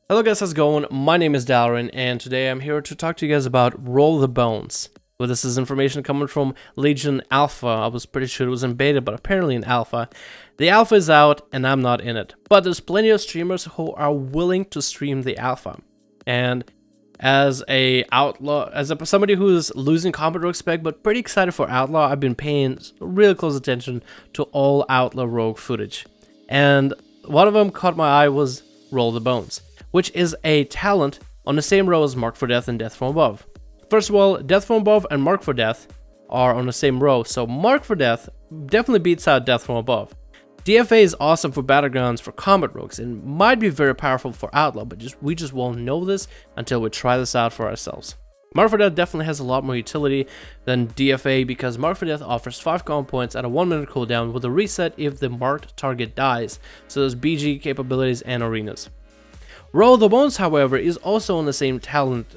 Hello guys, how's it going? My name is Dalaran, and today I'm here to talk to you guys about Roll the Bones. Well, this is information coming from Legion Alpha. I was pretty sure it was in beta, but apparently in Alpha. The Alpha is out, and I'm not in it. But there's plenty of streamers who are willing to stream the Alpha. And as a Outlaw, somebody who's losing combat rogue spec, but pretty excited for Outlaw, I've been paying real close attention to all Outlaw rogue footage. And one of them caught my eye was Roll the Bones, which is a talent on the same row as Mark for Death and Death from Above. First of all, Death from Above and Mark for Death are on the same row, so Mark for Death definitely beats out Death from Above. DFA is awesome for battlegrounds for combat rogues and might be very powerful for Outlaw, but we just won't know this until we try this out for ourselves. Mark for Death definitely has a lot more utility than DFA because Mark for Death offers 5 combat points at a 1 minute cooldown with a reset if the marked target dies, so there's BG capabilities and arenas. Roll the Bones, however, is also on the same talent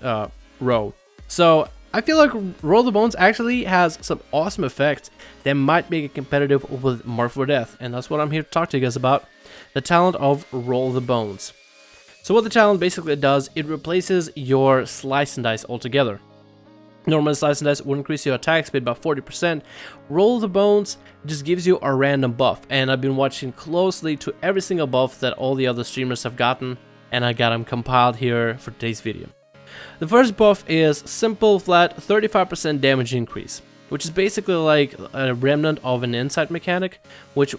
row. So I feel like Roll the Bones actually has some awesome effects that might make it competitive with Mark for Death. And that's what I'm here to talk to you guys about. The talent of Roll the Bones. So what the talent basically does, it replaces your Slice and Dice altogether. Normally Slice and Dice will increase your attack speed by 40%. Roll the Bones just gives you a random buff. And I've been watching closely to every single buff that all the other streamers have gotten, and I got them compiled here for today's video. The first buff is simple flat 35% damage increase, which is basically like a remnant of an insight mechanic, which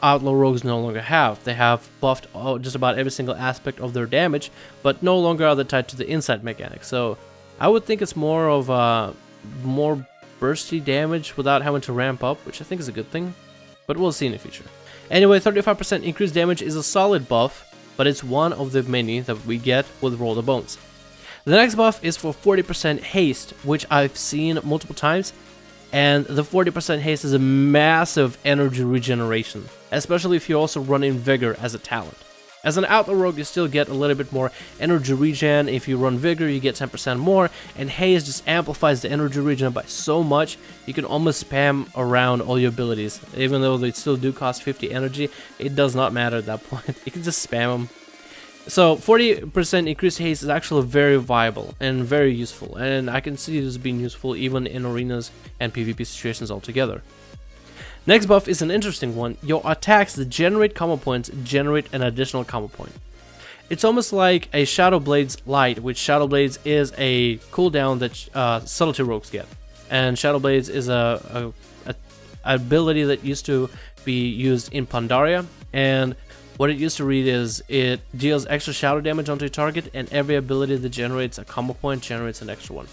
Outlaw rogues no longer have. They have buffed just about every single aspect of their damage, but no longer are they tied to the insight mechanic. So I would think it's more of a more bursty damage without having to ramp up, which I think is a good thing, but we'll see in the future. Anyway, 35% increased damage is a solid buff, but it's one of the many that we get with Roll the Bones. The next buff is for 40% haste, which I've seen multiple times, and the 40% haste is a massive energy regeneration, especially if you also run in Vigor as a talent. As an Outlaw rogue, you still get a little bit more energy regen. If you run Vigor, you get 10% more, and Haze just amplifies the energy regen by so much, you can almost spam around all your abilities. Even though they still do cost 50 energy, it does not matter at that point. You can just spam them. So 40% increased haste is actually very viable and very useful, and I can see this being useful even in arenas and PvP situations altogether. Next buff is an interesting one. Your attacks that generate combo points generate an additional combo point. It's almost like a Shadow Blades Light, which Shadow Blades is a cooldown that Subtlety rogues get. And Shadow Blades is a ability that used to be used in Pandaria, and what it used to read is it deals extra shadow damage onto your target, and every ability that generates a combo point generates an extra one.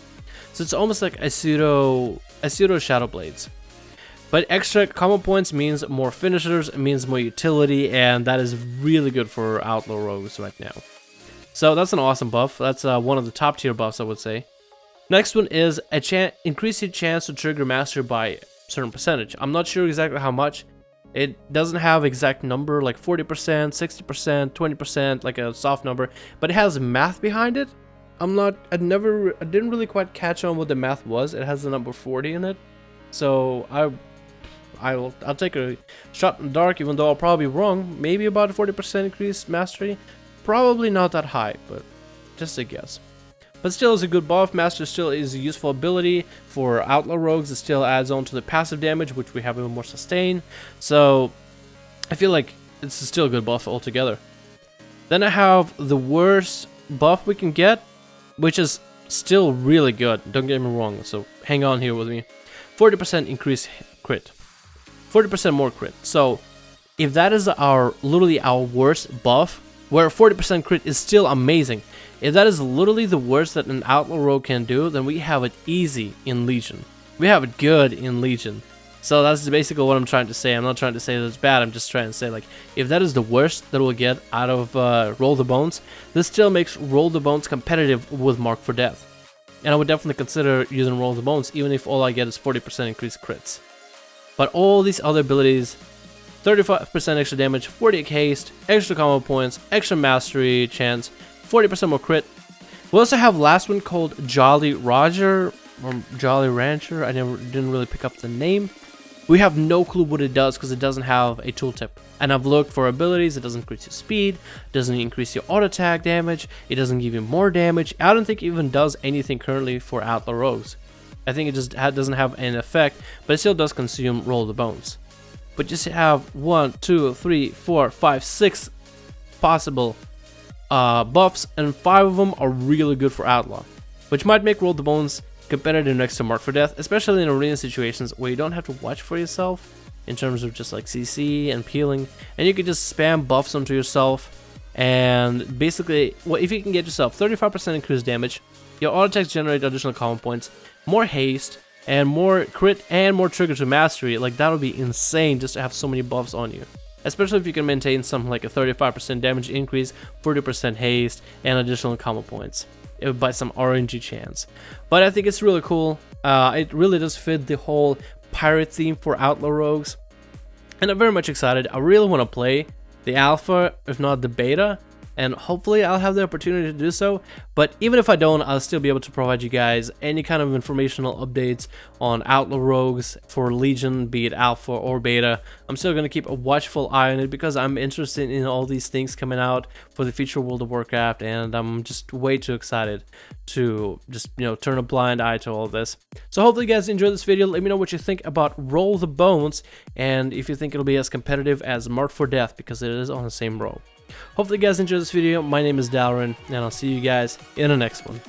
So it's almost like a pseudo Shadow Blades. But extra combo points means more finishers, means more utility, and that is really good for Outlaw rogues right now. So that's an awesome buff. That's one of the top tier buffs, I would say. Next one is increase your chance to trigger mastery by a certain percentage. I'm not sure exactly how much. It doesn't have exact number, like 40%, 60%, 20%, like a soft number, but it has math behind it. I didn't really quite catch on what the math was. It has the number 40 in it, so I'll take a shot in the dark, even though I'll probably be wrong. Maybe about a 40% increased mastery, probably not that high, but just a guess. But still is a good buff. Master still is a useful ability for Outlaw rogues. It still adds on to the passive damage, which we have even more sustain. So I feel like it's still a good buff altogether. Then I have the worst buff we can get, which is still really good. Don't get me wrong, so hang on here with me. 40% increased crit. 40% more crit. So if that is literally our worst buff, where 40% crit is still amazing, if that is literally the worst that an Outlaw rogue can do, then we have it easy in Legion. We have it good in Legion. So that's basically what I'm trying to say. I'm not trying to say that it's bad, I'm just trying to say, like, if that is the worst that we'll get out of Roll the Bones, this still makes Roll the Bones competitive with Mark for Death. And I would definitely consider using Roll the Bones, even if all I get is 40% increased crits. But all these other abilities, 35% extra damage, 40 haste, extra combo points, extra mastery chance, 40% more crit. We also have last one called Jolly Roger or Jolly Rancher. I didn't really pick up the name. we have no clue what it does because it doesn't have a tooltip. And I've looked for abilities, it doesn't increase your speed, doesn't increase your auto attack damage, it doesn't give you more damage. I don't think it even does anything currently for Outlaw Rogues. I think it just doesn't have an effect, but it still does consume Roll the Bones. But just have 1, 2, 3, 4, 5, 6 possible buffs, and 5 of them are really good for Outlaw, which might make Roll the Bones competitive next to Mark for Death, especially in arena situations where you don't have to watch for yourself in terms of just like CC and peeling, and you can just spam buffs onto yourself. And basically, well, if you can get yourself 35% increased damage, your auto attacks generate additional common points, more haste, and more crit and more trigger to mastery. Like, that would be insane just to have so many buffs on you, especially if you can maintain something like a 35% damage increase, 40% haste, and additional combo points by some RNG chance. But I think it's really cool. It really does fit the whole pirate theme for Outlaw Rogues, and I'm very much excited. I really want to play the alpha, if not the beta, and hopefully I'll have the opportunity to do so. But even if I don't, I'll still be able to provide you guys any kind of informational updates on Outlaw Rogues for Legion, be it alpha or beta. I'm still going to keep a watchful eye on it because I'm interested in all these things coming out for the future World of Warcraft, and I'm just way too excited to just, you know, turn a blind eye to all this. So hopefully you guys enjoyed this video. Let me know what you think about Roll the Bones, and if you think it'll be as competitive as Mark for Death, because it is on the same row. Hopefully you guys enjoyed this video. My name is Dalrin, and I'll see you guys in the next one.